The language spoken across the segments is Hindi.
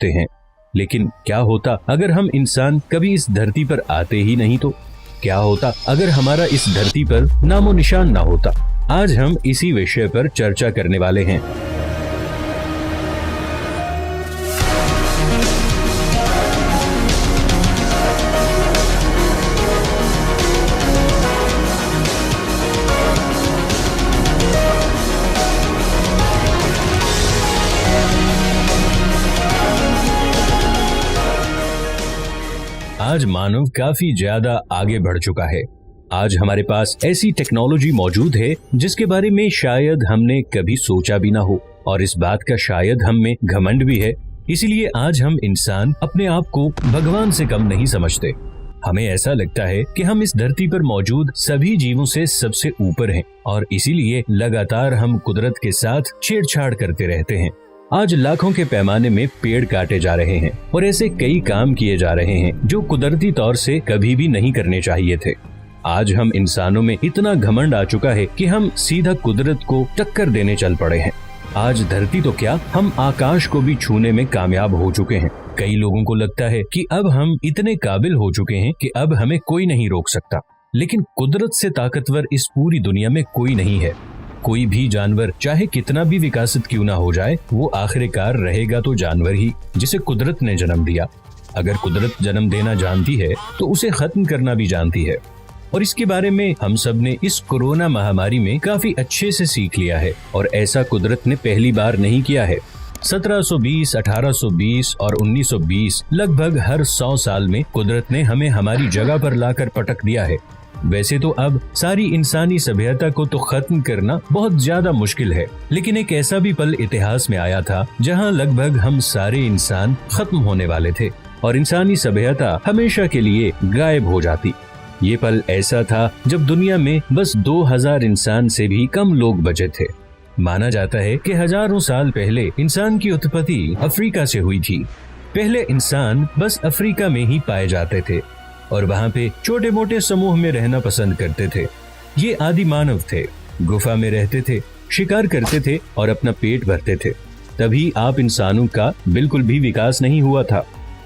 सकते हैं। लेकिन क्या होता अगर हम इंसान कभी इस धरती पर आते ही नहीं तो? क्या होता अगर हमारा इस धरती पर नामो निशान ना होता? आज हम इसी विषय पर चर्चा करने वाले हैं। आज मानव काफी ज्यादा आगे बढ़ चुका है। आज हमारे पास ऐसी टेक्नोलॉजी मौजूद है जिसके बारे में शायद हमने कभी सोचा भी ना हो, और इस बात का शायद हम में घमंड भी है। इसीलिए आज हम इंसान अपने आप को भगवान से कम नहीं समझते। हमें ऐसा लगता है कि हम इस धरती पर मौजूद सभी जीवों से सबसे ऊपर हैं, और इसीलिए लगातार हम कुदरत के साथ छेड़छाड़ करते रहते हैं। आज लाखों के पैमाने में पेड़ काटे जा रहे हैं और ऐसे कई काम किए जा रहे हैं जो कुदरती तौर से कभी भी नहीं करने चाहिए थे। आज हम इंसानों में इतना घमंड आ चुका है कि हम सीधा कुदरत को टक्कर देने चल पड़े हैं। आज धरती तो क्या, हम आकाश को भी छूने में कामयाब हो चुके हैं। कई लोगों को लगता है कि अब हम इतने काबिल हो चुके हैं कि अब हमें कोई नहीं रोक सकता, लेकिन कुदरत से ताकतवर इस पूरी दुनिया में कोई नहीं है। कोई भी जानवर चाहे कितना भी विकसित क्यों ना हो जाए, वो आखिरकार रहेगा तो जानवर ही, जिसे कुदरत ने जन्म दिया। अगर कुदरत जन्म देना जानती है तो उसे खत्म करना भी जानती है, और इसके बारे में हम सब ने इस कोरोना महामारी में काफी अच्छे से सीख लिया है। और ऐसा कुदरत ने पहली बार नहीं किया है। 1720, 1820 और 1920 लगभग हर 100 साल में कुदरत ने हमें हमारी जगह पर लाकर पटक दिया है। वैसे तो अब सारी इंसानी सभ्यता को तो खत्म करना बहुत ज्यादा मुश्किल है, लेकिन एक ऐसा भी पल इतिहास में आया था जहां लगभग हम सारे इंसान खत्म होने वाले थे और इंसानी सभ्यता हमेशा के लिए गायब हो जाती। ये पल ऐसा था जब दुनिया में बस 2000 इंसान से भी कम लोग बचे थे। माना जाता है कि हजारों साल पहले इंसान की उत्पत्ति अफ्रीका से हुई थी। पहले इंसान बस अफ्रीका में ही पाए जाते थे और वहाँ पे छोटे मोटे समूह में रहना पसंद करते थे। ये आदि मानव थे, गुफा में रहते थे, शिकार करते थे और अपना पेट भरते थे। तभी आप इंसानों का बिल्कुल भी विकास नहीं हुआ था।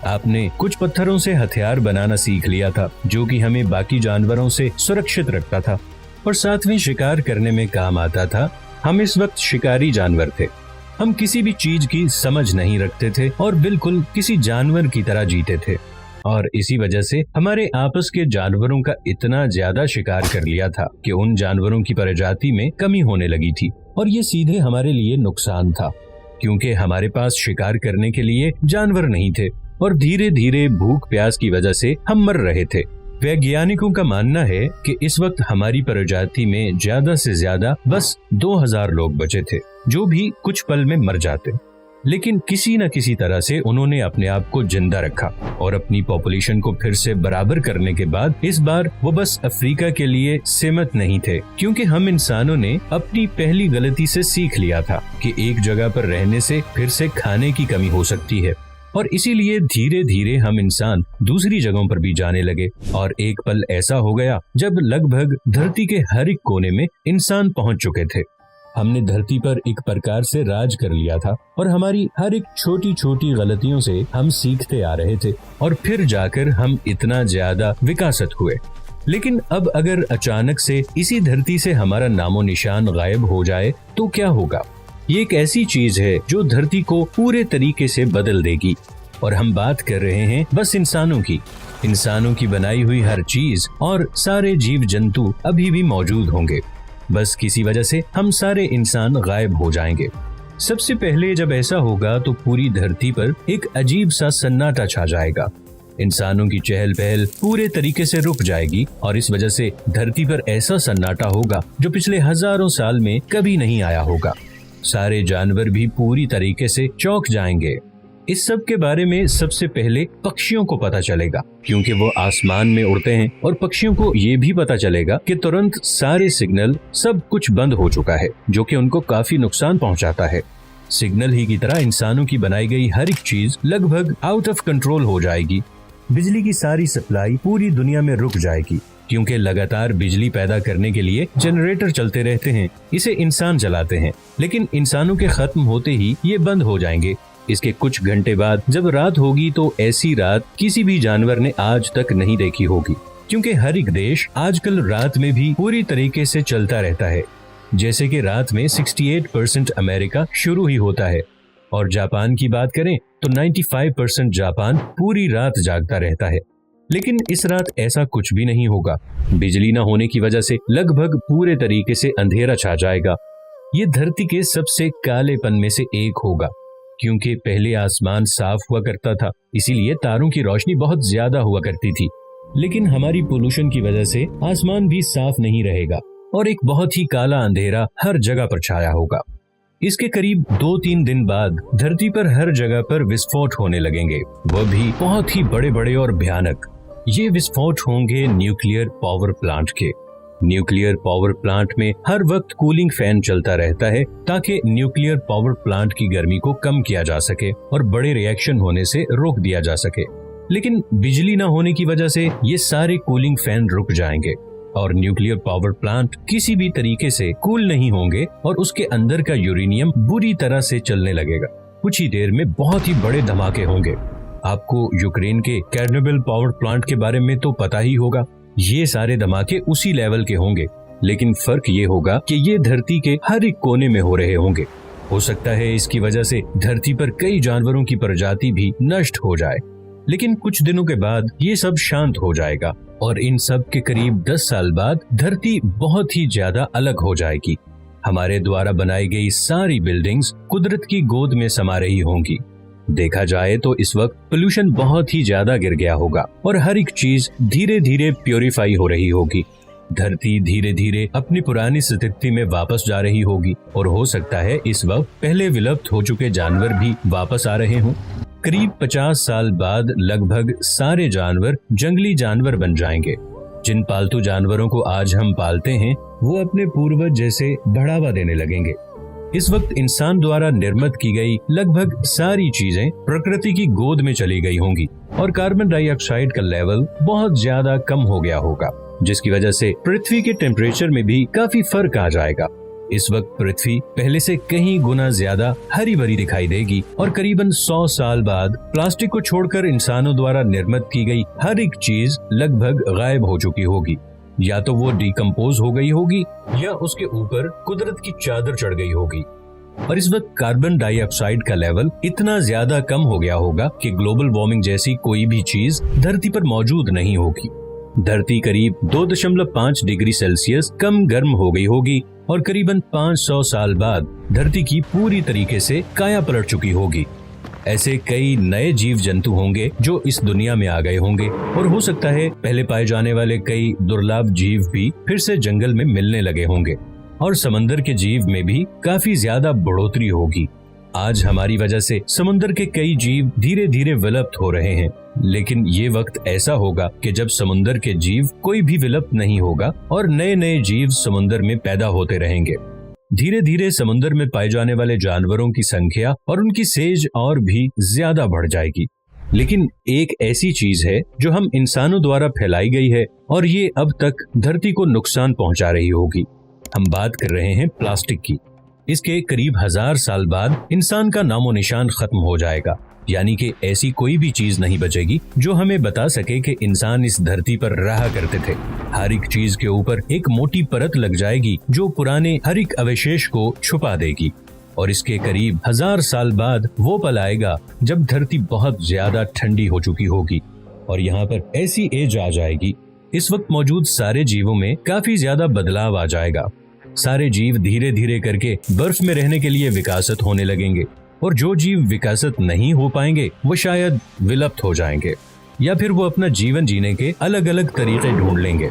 आपने कुछ पत्थरों से हथियार बनाना सीख लिया था, जो कि हमें बाकी जानवरों से सुरक्षित रखता था और साथ में शिकार करने में काम आता था। हम इस वक्त शिकारी जानवर थे। हम किसी भी चीज की समझ नहीं रखते थे और बिल्कुल किसी जानवर की तरह जीते थे, और इसी वजह से हमारे आपस के जानवरों का इतना ज्यादा शिकार कर लिया था कि उन जानवरों की प्रजाति में कमी होने लगी थी। और ये सीधे हमारे लिए नुकसान था, क्योंकि हमारे पास शिकार करने के लिए जानवर नहीं थे और धीरे धीरे भूख प्यास की वजह से हम मर रहे थे। वैज्ञानिकों का मानना है कि इस वक्त हमारी प्रजाति में ज्यादा से ज्यादा बस 2000 लोग बचे थे, जो भी कुछ पल में मर जाते। लेकिन किसी न किसी तरह से उन्होंने अपने आप को जिंदा रखा और अपनी पॉपुलेशन को फिर से बराबर करने के बाद इस बार वो बस अफ्रीका के लिए सीमित नहीं थे, क्योंकि हम इंसानों ने अपनी पहली गलती से सीख लिया था कि एक जगह पर रहने से फिर से खाने की कमी हो सकती है, और इसीलिए धीरे धीरे हम इंसान दूसरी जगहों पर भी जाने लगे। और एक पल ऐसा हो गया जब लगभग धरती के हर एक कोने में इंसान पहुंच चुके थे। हमने धरती पर एक प्रकार से राज कर लिया था और हमारी हर एक छोटी छोटी गलतियों से हम सीखते आ रहे थे और फिर जाकर हम इतना ज्यादा विकसित हुए। लेकिन अब अगर अचानक से इसी धरती से हमारा नामो निशान गायब हो जाए तो क्या होगा? ये एक ऐसी चीज है जो धरती को पूरे तरीके से बदल देगी। और हम बात कर रहे हैं बस इंसानों की बनाई हुई हर चीज और सारे जीव जंतु अभी भी मौजूद होंगे, बस किसी वजह से हम सारे इंसान गायब हो जाएंगे। सबसे पहले जब ऐसा होगा तो पूरी धरती पर एक अजीब सा सन्नाटा छा जाएगा। इंसानों की चहल पहल पूरे तरीके से रुक जाएगी और इस वजह से धरती पर ऐसा सन्नाटा होगा जो पिछले हजारों साल में कभी नहीं आया होगा। सारे जानवर भी पूरी तरीके से चौंक जाएंगे। इस सब के बारे में सबसे पहले पक्षियों को पता चलेगा, क्योंकि वो आसमान में उड़ते हैं, और पक्षियों को ये भी पता चलेगा कि तुरंत सारे सिग्नल सब कुछ बंद हो चुका है, जो कि उनको काफी नुकसान पहुंचाता है। सिग्नल ही की तरह इंसानों की बनाई गई हर एक चीज लगभग आउट ऑफ कंट्रोल हो जाएगी। बिजली की सारी सप्लाई पूरी दुनिया में रुक जाएगी, क्योंकि लगातार बिजली पैदा करने के लिए जनरेटर चलते रहते हैं। इसे इंसान चलाते हैं, लेकिन इंसानों के खत्म होते ही ये बंद हो जाएंगे। इसके कुछ घंटे बाद जब रात होगी तो ऐसी रात किसी भी जानवर ने आज तक नहीं देखी होगी, क्योंकि हर एक देश आजकल रात में भी पूरी तरीके से चलता रहता है। जैसे कि रात में 68% अमेरिका शुरू ही होता है, और जापान की बात करें तो 95% जापान पूरी रात जागता रहता है। लेकिन इस रात ऐसा कुछ भी नहीं होगा। बिजली न होने की वजह से लगभग पूरे तरीके से अंधेरा छा जाएगा। ये धरती के सबसे कालेपन में से एक होगा, क्योंकि पहले आसमान साफ हुआ करता था, इसीलिए तारों की रोशनी बहुत ज्यादा हुआ करती थी। लेकिन हमारी पोल्यूशन की वजह से आसमान भी साफ नहीं रहेगा और एक बहुत ही काला अंधेरा हर जगह पर छाया होगा। इसके करीब 2-3 दिन बाद धरती पर हर जगह पर विस्फोट होने लगेंगे, वह भी बहुत ही बड़े बड़े और भयानक। ये विस्फोट होंगे न्यूक्लियर पावर प्लांट के। न्यूक्लियर पावर प्लांट में हर वक्त कूलिंग फैन चलता रहता है ताकि न्यूक्लियर पावर प्लांट की गर्मी को कम किया जा सके और बड़े रिएक्शन होने से रोक दिया जा सके। लेकिन बिजली न होने की वजह से ये सारे कूलिंग फैन रुक जाएंगे और न्यूक्लियर पावर प्लांट किसी भी तरीके से कूल नहीं होंगे और उसके अंदर का यूरेनियम बुरी तरह से चलने लगेगा। कुछ ही देर में बहुत ही बड़े धमाके होंगे। आपको यूक्रेन के चेर्नोबिल पावर प्लांट के बारे में तो पता ही होगा। ये सारे धमाके उसी लेवल के होंगे, लेकिन फर्क ये होगा कि ये धरती के हर एक कोने में हो रहे होंगे। हो सकता है इसकी वजह से धरती पर कई जानवरों की प्रजाति भी नष्ट हो जाए, लेकिन कुछ दिनों के बाद ये सब शांत हो जाएगा और इन सब के करीब 10 साल बाद धरती बहुत ही ज्यादा अलग हो जाएगी। हमारे द्वारा बनाई गई सारी बिल्डिंग्स कुदरत की गोद में समा रही होंगी। देखा जाए तो इस वक्त पोल्यूशन बहुत ही ज्यादा गिर गया होगा और हर एक चीज धीरे धीरे प्योरीफाई हो रही होगी। धरती धीरे धीरे अपनी पुरानी स्थिति में वापस जा रही होगी और हो सकता है इस वक्त पहले विलुप्त हो चुके जानवर भी वापस आ रहे हों। करीब 50 साल बाद लगभग सारे जानवर जंगली जानवर बन जाएंगे। जिन पालतू जानवरों को आज हम पालते हैं वो अपने पूर्वज जैसे बढ़ावा देने लगेंगे। इस वक्त इंसान द्वारा निर्मित की गई लगभग सारी चीजें प्रकृति की गोद में चली गई होंगी और कार्बन डाइऑक्साइड का लेवल बहुत ज्यादा कम हो गया होगा, जिसकी वजह से पृथ्वी के टेम्परेचर में भी काफी फर्क आ जाएगा। इस वक्त पृथ्वी पहले से कहीं गुना ज्यादा हरी भरी दिखाई देगी और करीबन 100 साल बाद प्लास्टिक को छोड़कर इंसानों द्वारा निर्मित की गई हर एक चीज लगभग गायब हो चुकी होगी। या तो वो डिकम्पोज हो गई होगी या उसके ऊपर कुदरत की चादर चढ़ गई होगी। और इस वक्त कार्बन डाइऑक्साइड का लेवल इतना ज्यादा कम हो गया होगा कि ग्लोबल वार्मिंग जैसी कोई भी चीज धरती पर मौजूद नहीं होगी। धरती करीब 2.5 डिग्री सेल्सियस कम गर्म हो गई होगी और करीबन 500 साल बाद धरती की पूरी तरीके से काया पलट चुकी होगी। ऐसे कई नए जीव जंतु होंगे जो इस दुनिया में आ गए होंगे और हो सकता है पहले पाए जाने वाले कई दुर्लभ जीव भी फिर से जंगल में मिलने लगे होंगे और समंदर के जीव में भी काफी ज्यादा बढ़ोतरी होगी। आज हमारी वजह से समुद्र के कई जीव धीरे धीरे विलुप्त हो रहे हैं, लेकिन ये वक्त ऐसा होगा कि जब समुद्र के जीव कोई भी विलुप्त नहीं होगा और नए नए जीव समुद्र में पैदा होते रहेंगे। धीरे धीरे समुद्र में पाए जाने वाले जानवरों की संख्या और उनकी सेज और भी ज्यादा बढ़ जाएगी। लेकिन एक ऐसी चीज है जो हम इंसानों द्वारा फैलाई गई है और ये अब तक धरती को नुकसान पहुंचा रही होगी। हम बात कर रहे हैं प्लास्टिक की। इसके करीब 1000 साल बाद इंसान का नामो निशान खत्म हो जाएगा, यानी कि ऐसी कोई भी चीज नहीं बचेगी जो हमें बता सके कि इंसान इस धरती पर रहा करते थे। हर एक चीज के ऊपर एक मोटी परत लग जाएगी जो पुराने हर एक अवशेष को छुपा देगी और इसके करीब 1000 साल बाद वो पल आएगा जब धरती बहुत ज्यादा ठंडी हो चुकी होगी और यहाँ पर ऐसी एज आ जाएगी। इस वक्त मौजूद सारे जीवों में काफी ज्यादा बदलाव आ जाएगा। सारे जीव धीरे धीरे करके बर्फ में रहने के लिए विकसित होने लगेंगे और जो जीव विकसित नहीं हो पाएंगे वो शायद विलुप्त हो जाएंगे या फिर वो अपना जीवन जीने के अलग अलग तरीके ढूंढ लेंगे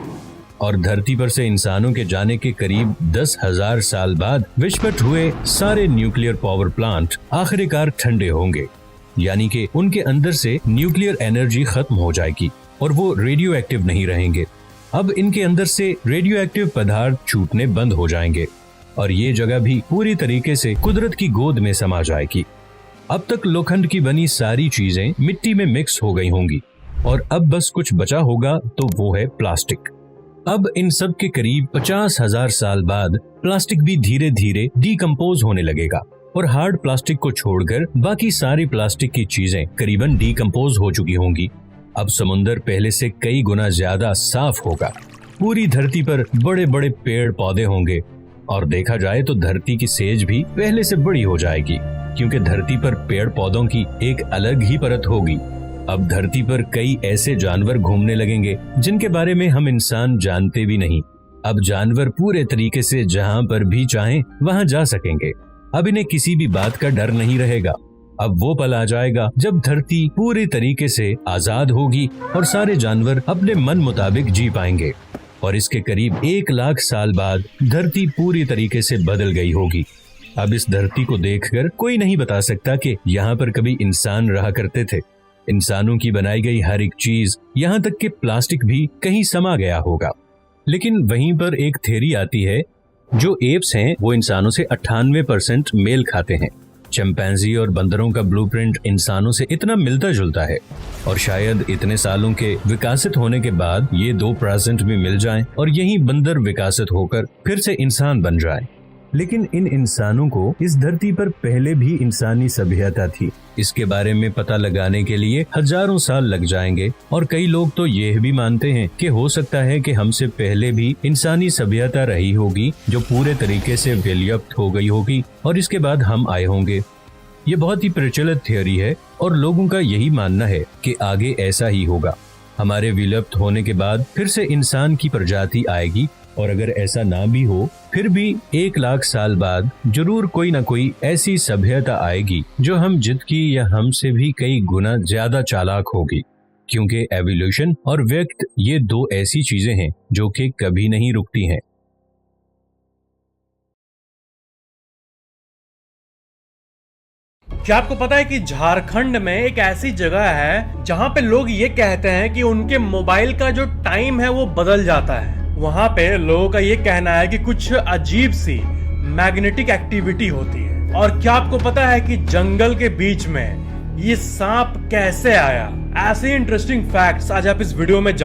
और धरती पर से इंसानों के जाने के करीब 10,000 साल बाद विस्फोट हुए सारे न्यूक्लियर पावर प्लांट आखिरकार ठंडे होंगे, यानी कि उनके अंदर से न्यूक्लियर एनर्जी खत्म हो जाएगी और वो रेडियो एक्टिव नहीं रहेंगे। अब इनके अंदर से रेडियो एक्टिव पदार्थ छूटने बंद हो जाएंगे और ये जगह भी पूरी तरीके से कुदरत की गोद में समा जाएगी। अब तक लोखंड की बनी सारी चीजें मिट्टी में मिक्स हो गई होंगी और अब बस कुछ बचा होगा तो वो है प्लास्टिक। अब इन सब के करीब 50,000 साल बाद प्लास्टिक भी धीरे धीरे डिकम्पोज होने लगेगा और हार्ड प्लास्टिक को छोड़कर बाकी सारी प्लास्टिक की चीजें करीबन डीकम्पोज हो चुकी होंगी। अब समुंदर पहले से कई गुना ज्यादा साफ होगा। पूरी धरती पर बड़े बड़े पेड़ पौधे होंगे और देखा जाए तो धरती की सेज भी पहले से बड़ी हो जाएगी, क्योंकि धरती पर पेड़ पौधों की एक अलग ही परत होगी। अब धरती पर कई ऐसे जानवर घूमने लगेंगे जिनके बारे में हम इंसान जानते भी नहीं। अब जानवर पूरे तरीके से जहाँ पर भी चाहें वहाँ जा सकेंगे। अब इन्हें किसी भी बात का डर नहीं रहेगा। अब वो पल आ जाएगा जब धरती पूरी तरीके से आजाद होगी और सारे जानवर अपने मन मुताबिक जी पाएंगे। और इसके करीब 1 लाख साल बाद धरती पूरी तरीके से बदल गई होगी। अब इस धरती को देखकर कोई नहीं बता सकता कि यहाँ पर कभी इंसान रहा करते थे। इंसानों की बनाई गई हर एक चीज, यहाँ तक कि प्लास्टिक भी कहीं समा गया होगा। लेकिन वहीं पर एक थ्योरी आती है, जो एप्स हैं वो इंसानों से 98% मेल खाते हैं। चिंपैंजी और बंदरों का ब्लूप्रिंट इंसानों से इतना मिलता जुलता है और शायद इतने सालों के विकसित होने के बाद ये 2% में मिल जाएं और यही बंदर विकसित होकर फिर से इंसान बन जाए। लेकिन इन इंसानों को इस धरती पर पहले भी इंसानी सभ्यता थी। इसके बारे में पता लगाने के लिए हजारों साल लग जाएंगे और कई लोग तो यह भी मानते हैं कि हो सकता है कि हमसे पहले भी इंसानी सभ्यता रही होगी जो पूरे तरीके से विलुप्त हो गई होगी और इसके बाद हम आए होंगे। ये बहुत ही प्रचलित थ्योरी है और लोगों का यही मानना है कि आगे ऐसा ही होगा। हमारे विलुप्त होने के बाद फिर से इंसान की प्रजाति आएगी और अगर ऐसा ना भी हो फिर भी 1 लाख साल बाद जरूर कोई ना कोई ऐसी सभ्यता आएगी जो हम जितकी या हमसे भी कई गुना ज्यादा चालाक होगी, क्योंकि एवोल्यूशन और व्यक्त ये 2 ऐसी चीजें हैं जो कि कभी नहीं रुकती हैं। क्या आपको पता है कि झारखंड में एक ऐसी जगह है जहां पे लोग ये कहते हैं कि उनके मोबाइल का जो टाइम है वो बदल जाता है। वहां पे लोगों का ये कहना है कि कुछ अजीब सी मैग्नेटिक एक्टिविटी होती है। और क्या आपको पता है कि जंगल के बीच में ये सांप कैसे आया? ऐसे इंटरेस्टिंग फैक्ट्स आज आप इस वीडियो में